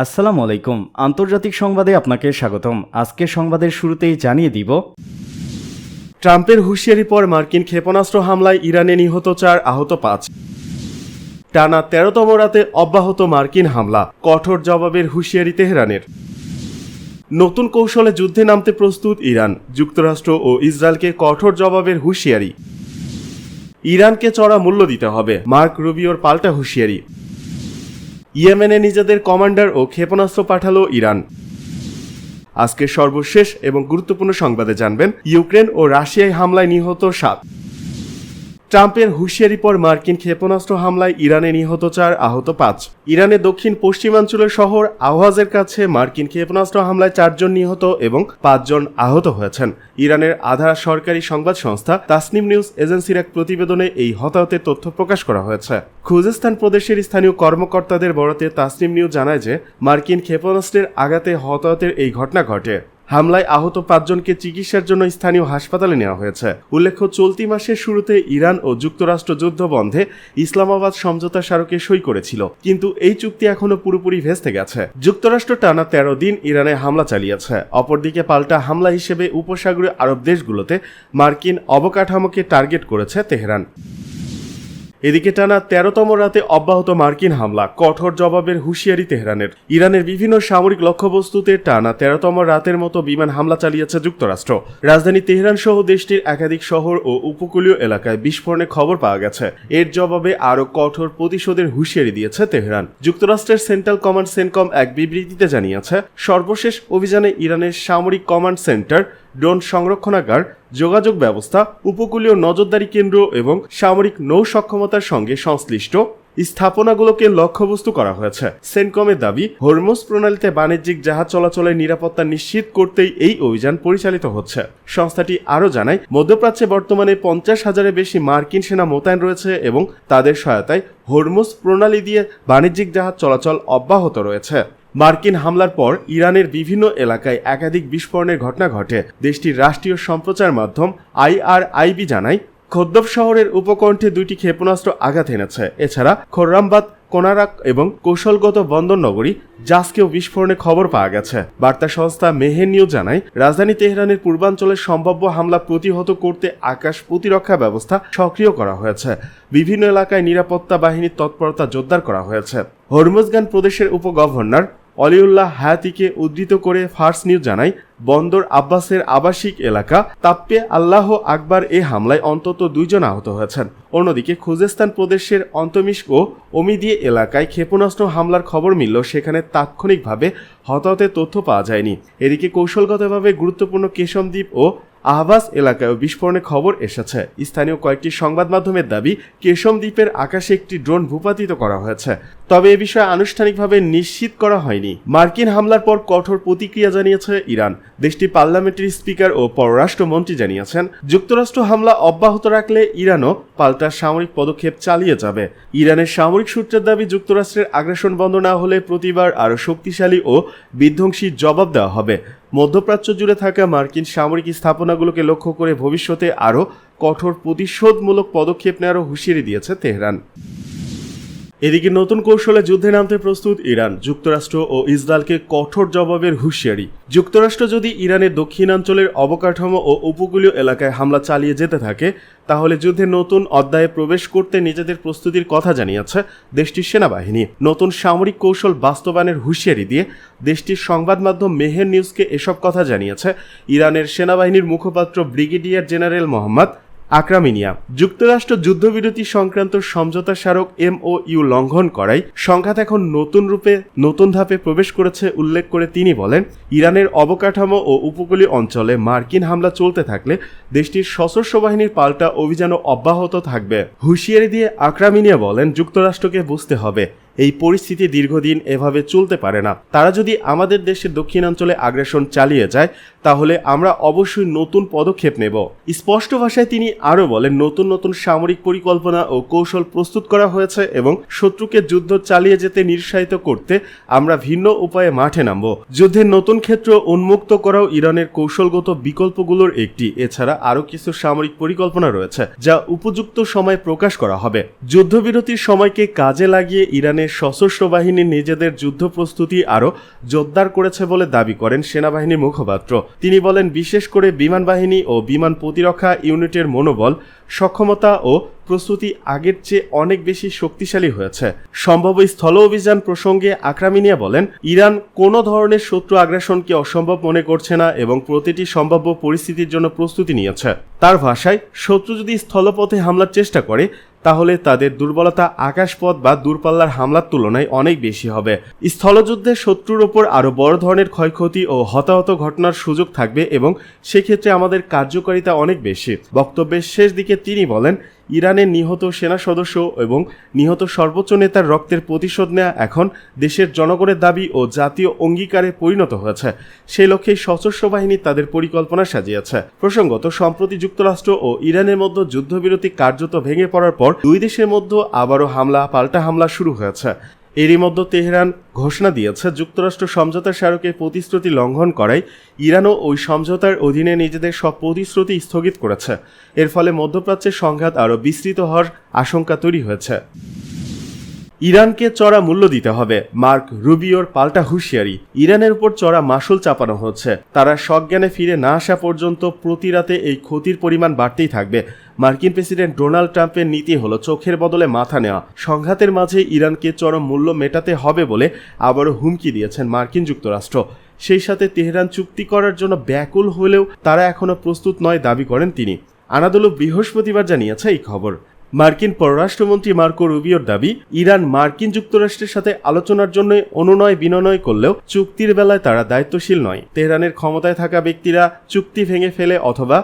আসসালামু আলাইকুম। আন্তর্জাতিক সংবাদে আপনাকে স্বাগতম। আজকের সংবাদের শুরুতেই জানিয়ে দিব, ট্রাম্পের হুঁশিয়ারির পর মার্কিন ক্ষেপণাস্ত্র হামলায় ইরানে নিহত 4, আহত 5। টানা 13তম রাতে অব্যাহত মার্কিন হামলা, কঠোর জবাবের হুঁশিয়ারি তেহরানের। নতুন কৌশলে যুদ্ধে নামতে প্রস্তুত ইরান, যুক্তরাষ্ট্র ও ইসরায়েলকে কঠোর জবাবের হুঁশিয়ারি। ইরানকে চড়া মূল্য দিতে হবে, মার্ক রুবিওর পাল্টা হুঁশিয়ারি। ইয়েমেনে নিজেদের কমান্ডার ও ক্ষেপণাস্ত্র পাঠালো ইরান। আজকের সর্বশেষ এবং গুরুত্বপূর্ণ সংবাদে জানবেন, ইউক্রেন ও রাশিয়ায় হামলায় নিহত 7। ট্রাম্পের হুঁশিয়ারি পর মার্কিন ক্ষেপণাস্ত্র হামলায় ইরানে নিহত 4, আহত 5। ইরানের দক্ষিণ পশ্চিমাঞ্চলের শহর আওয়াজের কাছে মার্কিন ক্ষেপণাস্ত্র হামলায় 4 জন নিহত এবং 5 জন আহত হয়েছেন। ইরানের আধা সরকারি সংবাদ সংস্থা তাসনিম নিউজ এজেন্সির এক প্রতিবেদনে এই হতাহতের তথ্য প্রকাশ করা হয়েছে। খুজেস্তান প্রদেশের স্থানীয় কর্মকর্তাদের বরাতে তাসনিম নিউজ জানায় যে মার্কিন ক্ষেপণাস্ত্রের আঘাতে হতাহতের এই ঘটনা ঘটে। হামলায় আহত 5 জনকে চিকিৎসার জন্য স্থানীয় হাসপাতালে নেওয়া হয়েছে। উল্লেখ্য, চলতি মাসের শুরুতে ইরান ও যুক্তরাষ্ট্র যুদ্ধ বন্ধে ইসলামাবাদ সমঝোতা স্মারকে সই করেছিল, কিন্তু এই চুক্তি এখনো পুরোপুরি ভেস্তে গেছে। যুক্তরাষ্ট্র টানা 13 দিন ইরানে হামলা চালিয়েছে। অপরদিকে পাল্টা হামলা হিসেবে উপসাগরীয় আরব দেশগুলোতে মার্কিন অবকাঠামোকে টার্গেট করেছে তেহরান। এদিকে টানা 13তম রাতে অব্যাহত মার্কিন হামলা, কঠোর জবাবের হুঁশিয়ারি তেহরানের। ইরানের বিভিন্ন সামরিক লক্ষ্যবস্তুতে টানা 13তম রাতের মতো বিমান হামলা চালিয়েছে যুক্তরাষ্ট্র। রাজধানী তেহরান সহ দেশটির একাধিক শহর ও উপকূলীয় এলাকায় বিস্ফোরণের খবর পাওয়া গেছে। এর জবাবে আরও কঠোর প্রতিশোধের হুঁশিয়ারি দিয়েছে তেহরান। যুক্তরাষ্ট্রের সেন্ট্রাল কমান্ড সেনকম এক বিবৃতিতে জানিয়েছে, সর্বশেষ অভিযানে ইরানের সামরিক কমান্ড সেন্টার, ড্রোন সংরক্ষণাগার, যোগাযোগ ব্যবস্থা, উপকূলীয় নজরদারি কেন্দ্র এবং সামরিক নৌ সক্ষমতার সঙ্গে সংশ্লিষ্ট স্থাপনাগুলোকে লক্ষ্যবস্তু করা হয়েছে। সেনকমের দাবি, হরমুজ প্রণালীতে বাণিজ্যিক জাহাজ চলাচলের নিরাপত্তা নিশ্চিত করতেই এই অভিযান পরিচালিত হচ্ছে। সংস্থাটি আরও জানায়, মধ্যপ্রাচ্যে বর্তমানে 50,000-এর বেশি মার্কিন সেনা মোতায়েন রয়েছে এবং তাদের সহায়তায় হরমুজ প্রণালী দিয়ে বাণিজ্যিক জাহাজ চলাচল অব্যাহত রয়েছে। মার্কিন হামলার পর ইরানের বিভিন্ন এলাকায় একাধিক বিস্ফোরণের ঘটনা ঘটে। দেশটির রাষ্ট্রীয় সম্প্রচার মাধ্যম IRIB জানায়, খদ্দব শহরের উপকণ্ঠে 2টি ক্ষেপণাস্ত্র আঘাত এনেছে। এছাড়া খোররামবাদ, কোনারাক এবং কৌশলগত বন্দর নগরী জাসকেও বিস্ফোরণের খবর পাওয়া গেছে। বার্তা সংস্থা মেহের নিউজ জানায়, রাজধানী তেহরানের পূর্বাঞ্চলের সম্ভাব্য হামলা প্রতিহত করতে আকাশ প্রতিরক্ষা ব্যবস্থা সক্রিয় করা হয়েছে। বিভিন্ন এলাকায় নিরাপত্তা বাহিনীর তৎপরতা জোরদার করা হয়েছে। হরমুজগান প্রদেশের উপগভর্নর অলিউল্লাহ হায়াতিকে উদ্ধৃত করে ফার্স নিউজ জানায়, বন্দর আব্বাসের আবাসিক এলাকা তাপ্পে আল্লাহ আকবার এ হামলায় অন্তত 2 জন আহত হয়েছেন। অন্যদিকে খুজেস্তান প্রদেশের অন্তমিস্ক ও ওমিদিয়ে এলাকায় ক্ষেপণাস্ত্র হামলার খবর মিললেও সেখানে তাৎক্ষণিকভাবে হতাহতের তথ্য পাওয়া যায়নি। এদিকে কৌশলগতভাবে গুরুত্বপূর্ণ কেশম দ্বীপ ও আহবাস এলাকায় বিস্ফোরণের খবর এসেছে। স্থানীয় কয়েকটি সংবাদ মাধ্যমের দাবি, কেশম দ্বীপের আকাশে একটি ড্রোন ভূপাতিত করা হয়েছে, তবে এ বিষয়ে আনুষ্ঠানিকভাবে নিশ্চিত করা হয়নি। মার্কিন হামলার পর কঠোর প্রতিক্রিয়া জানিয়েছে ইরান। দেশটির পার্লামেন্টারি স্পিকার ও পররাষ্ট্রমন্ত্রী জানিয়েছেন, যুক্তরাষ্ট্র হামলা অব্যাহত রাখলে ইরানও পাল্টা সামরিক পদক্ষেপ চালিয়ে যাবে। ইরানের সামরিক সূত্রের দাবি, যুক্তরাষ্ট্রের আগ্রাসন বন্ধ না হলে প্রতিবার আরও শক্তিশালী ও বিধ্বংসী জবাব দেওয়া হবে। মধ্যপ্রাচ্য জুড়ে থাকা মার্কিন সামরিক স্থাপনাগুলোকে লক্ষ্য করে ভবিষ্যতে আরও কঠোর প্রতিশোধমূলক পদক্ষেপ নেওয়ারও হুঁশিয়ারি দিয়েছে তেহরান। এদিকে নতুন কৌশলে যুদ্ধে নামতে প্রস্তুত ইরান, যুক্তরাষ্ট্র ও ইসরায়েলকে কঠোর জবাবের হুঁশিয়ারি। যুক্তরাষ্ট্র যদি ইরানের দক্ষিণাঞ্চলের অবকাঠামো ও উপকূলীয় এলাকায় হামলা চালিয়ে যেতে থাকে, তাহলে যুদ্ধের নতুন অধ্যায়ে প্রবেশ করতে নিজেদের প্রস্তুতির কথা জানিয়েছে দেশটির সেনাবাহিনী। নতুন সামরিক কৌশল বাস্তবায়নের হুঁশিয়ারি দিয়ে দেশটির সংবাদ মাধ্যম মেহের নিউজকে এসব কথা জানিয়েছে ইরানের সেনাবাহিনীর মুখপাত্র ব্রিগেডিয়ার জেনারেল মোহাম্মদ আকরামিনিয়া। যুক্তরাষ্ট্র যুদ্ধবিরতি সংক্রান্ত সমঝোতা স্মারক MOU লঙ্ঘন করায় সংঘাত এখন নতুন ধাপে প্রবেশ করেছে উল্লেখ করে তিনি বলেন, ইরানের অবকাঠামো ও উপকূলীয় অঞ্চলে মার্কিন হামলা চলতে থাকলে দেশটির সশস্ত্র বাহিনীর পাল্টা অভিযানও অব্যাহত থাকবে। হুঁশিয়ারি দিয়ে আকরামিনিয়া বলেন, যুক্তরাষ্ট্রকে বুঝতে হবে, এই পরিস্থিতি দীর্ঘদিন এভাবে চলতে পারে না। তারা যদি আমাদের দেশের দক্ষিণাঞ্চলে আগ্রাসন চালিয়ে যায়, তাহলে আমরা অবশ্যই নতুন পদক্ষেপ নেব। স্পষ্ট ভাষায় তিনি আরও বলেন, নতুন সামরিক পরিকল্পনা ও কৌশল প্রস্তুত করা হয়েছে এবং শত্রুকে যুদ্ধ চালিয়ে যেতে নিরুৎসাহিত করতে আমরা ভিন্ন উপায়ে মাঠে নামব। যুদ্ধের নতুন ক্ষেত্র উন্মুক্ত করাও ইরানের কৌশলগত বিকল্পগুলোর একটি। এছাড়া আরও কিছু সামরিক পরিকল্পনা রয়েছে যা উপযুক্ত সময় প্রকাশ করা হবে। যুদ্ধবিরতির সময়কে কাজে লাগিয়ে ইরানের ইরানের সশস্ত্র বাহিনী নিজেদের যুদ্ধ প্রস্তুতি আরও জোরদার করেছে বলে দাবি করেন সেনাবাহিনীর মুখপাত্র। তিনি বলেন, বিশেষ করে বিমান বাহিনী ও বিমান প্রতিরক্ষা ইউনিটের মনোবল, সক্ষমতা ও প্রস্তুতি আগের চেয়ে অনেক বেশি শক্তিশালী হয়েছে। সম্ভাব্য স্থল অভিযান প্রসঙ্গে আকরামিনিয়া বলেন, ইরান কোনো ধরনের শত্রু আগ্রাসনকে অসম্ভব মনে করছে না এবং প্রতিটি সম্ভাব্য পরিস্থিতির জন্য প্রস্তুতি নিয়েছে। তার ভাষায়, শত্রু যদি স্থলপথে হামলার চেষ্টা করে তাহলে তাদের দুর্বলতা আকাশপথ বা দূরপাল্লার হামলার তুলনায় অনেক বেশি হবে। স্থলযুদ্ধে শত্রুর ওপর আরও বড় ধরনের ক্ষয়ক্ষতি ও হতাহত ঘটনার সুযোগ থাকবে এবং সেক্ষেত্রে আমাদের কার্যকারিতা অনেক বেশি। বক্তব্যের শেষ দিকে তিনি বলেন, ইরানের নিহত সেনা সদস্য এবং নিহত সর্বোচ্চ নেতার রক্তের প্রতিশোধ নেওয়া এখন দেশের জনগণের দাবি ও জাতীয় অঙ্গীকারে পরিণত হয়েছে। সেই লক্ষ্যেই সশস্ত্র বাহিনী তাদের পরিকল্পনা সাজিয়েছে। প্রসঙ্গত, সম্প্রতি যুক্তরাষ্ট্র ও ইরানের মধ্যে যুদ্ধবিরতি কার্যত ভেঙে পড়ার পর দুই দেশের মধ্যে আবারও পাল্টা হামলা শুরু হয়েছে। এরই মধ্যে তেহরান ঘোষণা দিয়েছে, যুক্তরাষ্ট্র সমঝোতার স্মারকে প্রতিশ্রুতি লঙ্ঘন করায় ইরানও ওই সমঝোতার অধীনে নিজেদের সব প্রতিশ্রুতি স্থগিত করেছে। এর ফলে মধ্যপ্রাচ্যের সংঘাত আরও বিস্তৃত হওয়ার আশঙ্কা তৈরি হয়েছে। ইরানকে চড়া মূল্য দিতে হবে, মার্ক রুবিওর পাল্টা হুঁশিয়ারি। ইরানের উপর চড়া মাসুল চাপানো হচ্ছে। তারা সজ্ঞানে ফিরে না আসা পর্যন্ত প্রতি রাতে এই ক্ষতির পরিমাণ বাড়তেই থাকবে। মার্কিন প্রেসিডেন্ট ডোনাল্ড ট্রাম্পের নীতি হলো চোখের বদলে মাথা নেওয়া। সংঘাতের মাঝে ইরানকে চরম মূল্য মেটাতে হবে বলে আবারও হুমকি দিয়েছেন মার্কিন যুক্তরাষ্ট্র। সেই সাথে তেহরান চুক্তি করার জন্য ব্যাকুল হলেও তারা এখনও প্রস্তুত নয় দাবি করেন তিনি। আনাদোলু বৃহস্পতিবার জানিয়েছে এই খবর। মার্কিন পররাষ্ট্রমন্ত্রী মার্কো রুবিওর দাবি, ইরান মার্কিন যুক্তরাষ্ট্রের সাথে আলোচনার জন্য অনুনয় বিনয় করলেও চুক্তির বেলায় তারা দায়িত্বশীল নয়। তেহরানের ক্ষমতায় থাকা ব্যক্তিরা চুক্তি ভেঙে ফেলে অথবা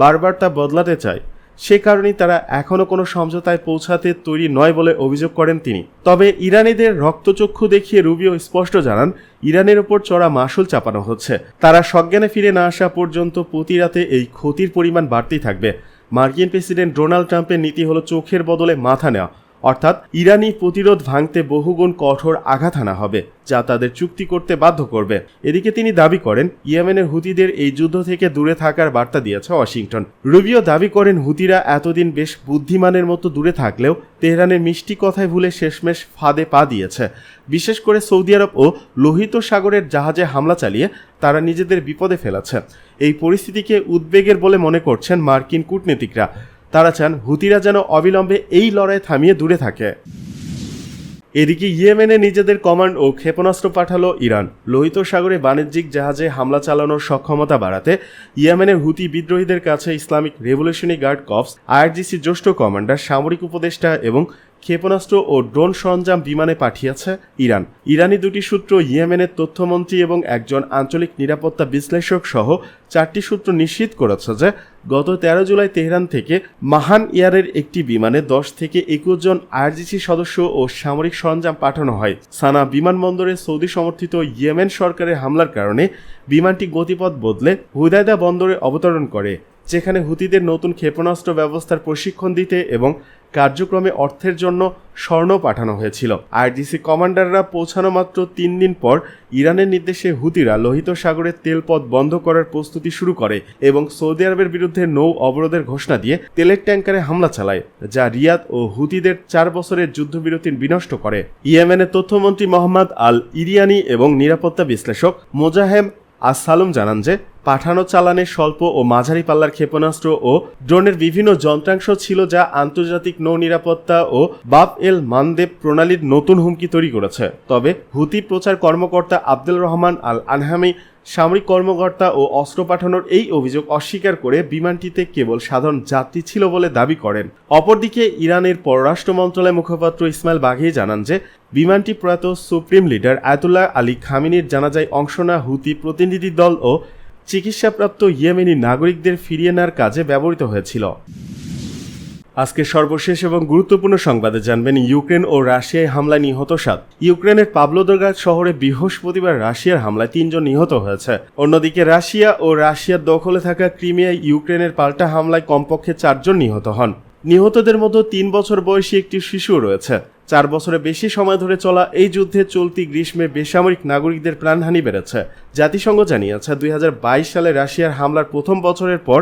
বারবার তা বদলাতে চায়। সে কারণেই তারা এখনও কোনো সমঝোতায় পৌঁছাতে তৈরি নয় বলে অভিযোগ করেন তিনি। তবে ইরানিদের রক্তচক্ষু দেখিয়ে রুবিও স্পষ্ট জানান, ইরানের ওপর চড়া মাসুল চাপানো হচ্ছে। তারা সজ্ঞানে ফিরে না আসা পর্যন্ত প্রতি রাতে এই ক্ষতির পরিমাণ বাড়তেই থাকবে। মার্কিন প্রেসিডেন্ট ডোনাল্ড ট্রাম্পের নীতি হলো চোখের বদলে মাথা নেওয়া, অর্থাৎ ইরানি প্রতিরোধ ভাঙতে বহুগুণ কঠোর আঘাত আনা হবে, যা তাদের চুক্তি করতে বাধ্য করবে। এদিকে তিনি দাবি করেন, ইয়েমেনের হুতিদের এই যুদ্ধ থেকে দূরে থাকার বার্তা দিয়েছে ওয়াশিংটন। রুবিও দাবি করেন, হুতিরা এতদিন বেশ বুদ্ধিমানের মতো দূরে থাকলেও তেহরানের মিষ্টি কথায় ভুলে শেষমেশ ফাঁদে পা দিয়েছে। বিশেষ করে সৌদি আরব ও লোহিত সাগরের জাহাজে হামলা চালিয়ে তারা নিজেদের বিপদে ফেলেছে। এই পরিস্থিতিকে উদ্বেগের বলে মনে করছেন মার্কিন কূটনীতিকরা। তারা চান হুতিরা যেন অবিলম্বে এই লড়াই থামিয়ে দূরে থাকে। এদিকে ইয়েমেনে নিজেদের কমান্ড ও ক্ষেপণাস্ত্র পাঠালো ইরান। লোহিত সাগরে বাণিজ্যিক জাহাজে হামলা চালানোর সক্ষমতা বাড়াতে ইয়েমেনের হুতি বিদ্রোহীদের কাছে Islamic revolutionary guard corps IRGC জ্যেষ্ঠ কমান্ডার, সামরিক উপদেষ্টা এবং ক্ষেপণাস্ত্র ও ড্রোন সরঞ্জাম বিমানে পাঠিয়েছে ইরান। ইরানি দুটি সূত্র, ইয়েমেনের তথ্যমন্ত্রী এবং একজন আঞ্চলিক নিরাপত্তা বিশ্লেষক সহ 4টি সূত্র নিশ্চিত করেছে যে গত 13 জুলাই তেহরান থেকে মাহান এয়ারের একটি বিমানে 10 থেকে 21 জন আইআরজিসি সদস্য ও সামরিক সরঞ্জাম পাঠানো হয়। সানা বিমানবন্দরে সৌদি সমর্থিত ইয়েমেন সরকারের হামলার কারণে বিমানটি গতিপথ বদলে হুদায়দা বন্দরে অবতরণ করে, যেখানে হুতিদের নতুন ক্ষেপণাস্ত্র ব্যবস্থার প্রশিক্ষণ দিতে এবং কার্যক্রমে অর্থের জন্য স্বর্ণ পাঠানো হয়েছিল। আইআরজিসি কমান্ডাররা পৌঁছানো মাত্র 3 দিন পর ইরানের নির্দেশে হুতিরা লোহিত সাগরের তেলপথ বন্ধ করার প্রস্তুতি শুরু করে এবং সৌদি আরবের বিরুদ্ধে নৌ অবরোধের ঘোষণা দিয়ে তেলের ট্যাঙ্কারে হামলা চালায়, যা রিয়াদ ও হুতিদের 4 বছরের যুদ্ধবিরতি বিনষ্ট করে। ইয়েমেনের তথ্যমন্ত্রী মোহাম্মদ আল ইরিয়ানি এবং নিরাপত্তা বিশ্লেষক মোজাহেম সালুম জানান যে পাঠানো চালানে স্বল্প ও মাঝারি পাল্লার ক্ষেপণাস্ত্র ও ড্রোনের বিভিন্ন যন্ত্রাংশ ছিল, যা আন্তর্জাতিক নৌ নিরাপত্তা ও বাব এল মানদেব প্রণালীর নতুন হুমকি তৈরি করেছে। তবে হুতি প্রচার কর্মকর্তা আব্দুল রহমান আল আনহামি সামরিক কর্মকর্তা ও অস্ত্র পাঠানোর এই অভিযোগ অস্বীকার করে বিমানটিতে কেবল সাধারণ যাত্রী ছিল বলে দাবি করেন। অপরদিকে ইরানের পররাষ্ট্র মন্ত্রণালয় মুখপাত্র ইসমাইল বাঘি জানান যে বিমানটি প্রয়াত সুপ্রিম লিডার আয়াতুল্লাহ আলী খামেনির জানাজায় অংশ নেওয়া হুতি প্রতিনিধি দল ও চিকিৎসাপ্রাপ্ত ইয়েমেনি নাগরিকদের ফিরিয়ে নেওয়ার কাজে ব্যবহৃত হয়েছিল। আজকে সর্বশেষ এবং গুরুত্বপূর্ণ সংবাদে জানবেন, ইউক্রেন ও রাশিয়ায় হামলায় নিহত 7। ইউক্রেনের পাভলোদারগাদ শহরে বৃহস্পতিবার রাশিয়ার হামলায় 3 জন নিহত হয়েছে। অন্যদিকে রাশিয়া ও রাশিয়ার দখলে থাকা ক্রিমিয়ায় ইউক্রেনের পাল্টা হামলায় কমপক্ষে 4 জন নিহত হন। নিহতদের মধ্যে 3 বছর বয়সী একটি শিশু রয়েছে। 4 বছরের বেশি সময় ধরে চলা এই যুদ্ধে চলতি গ্রীষ্মে বেসামরিক নাগরিকদের প্রাণহানি বেড়েছে। জাতিসংঘ জানিয়েছে 2022 সালে রাশিয়ার হামলার প্রথম বছরের পর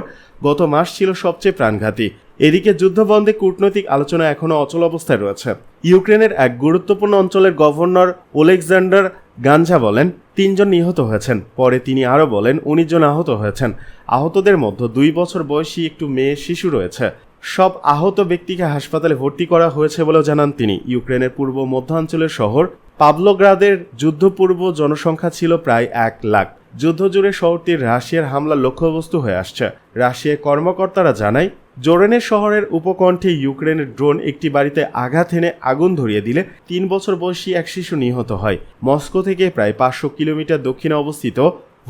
গত মাস ছিল সবচেয়ে প্রাণঘাতী। এদিকে যুদ্ধবন্ধে কূটনৈতিক আলোচনা এখনও অচল অবস্থায় রয়েছে। ইউক্রেনের এক গুরুত্বপূর্ণ অঞ্চলের গভর্নর ওলেক্সান্ডার গানজা বলেন 3 জন নিহত হয়েছেন। পরে তিনি আরও বলেন 19 জন আহত হয়েছেন। আহতদের মধ্যে 2 বছর বয়সী একটু মেয়ে শিশু রয়েছে। সব আহত ব্যক্তিকে হাসপাতালে ভর্তি করা হয়েছে বলেও জানান তিনি। ইউক্রেনের পূর্ব মধ্যাঞ্চলের শহর পাভলোগ্রাদের যুদ্ধপূর্ব জনসংখ্যা ছিল প্রায় 1 লাখ। যুদ্ধজুড়ে শহরটি রাশিয়ার হামলার লক্ষ্যবস্তু হয়ে আসছে। রাশিয়ার কর্মকর্তারা জানায় জোরেনের শহরের উপকণ্ঠে ইউক্রেনের ড্রোন একটি বাড়িতে আঘাত এনে আগুন ধরিয়ে দিলে 3 বছর বয়সী এক শিশু নিহত হয়। মস্কো থেকে প্রায় 500 কিলোমিটার দক্ষিণে অবস্থিত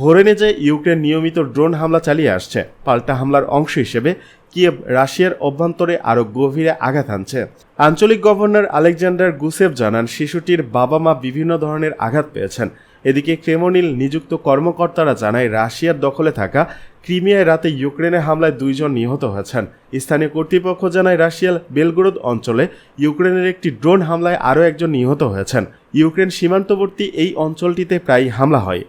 ভোরেনেজে ইউক্রেন নিয়মিত ড্রোন হামলা চালিয়ে আসছে। পাল্টা হামলার অংশ হিসেবে কিয়েভ রাশিয়ার অভ্যন্তরে আরও গভীরে আঘাত আনছে। আঞ্চলিক গভর্নর আলেকজান্ডার গুসেভ জানান শিশুটির বাবা মা বিভিন্ন ধরনের আঘাত পেয়েছেন। এদিকে ক্রেমলিন নিযুক্ত কর্মকর্তারা জানায় রাশিয়ার দখলে থাকা ক্রিমিয়ায় রাতে ইউক্রেনের হামলায় 2 জন নিহত হয়েছেন। স্থানীয় কর্তৃপক্ষ জানায় রাশিয়ার বেলগোরদ অঞ্চলে ইউক্রেনের একটি ড্রোন হামলায় আরও একজন নিহত হয়েছেন। ইউক্রেন সীমান্তবর্তী এই অঞ্চলটিতে প্রায়ই হামলা হয়।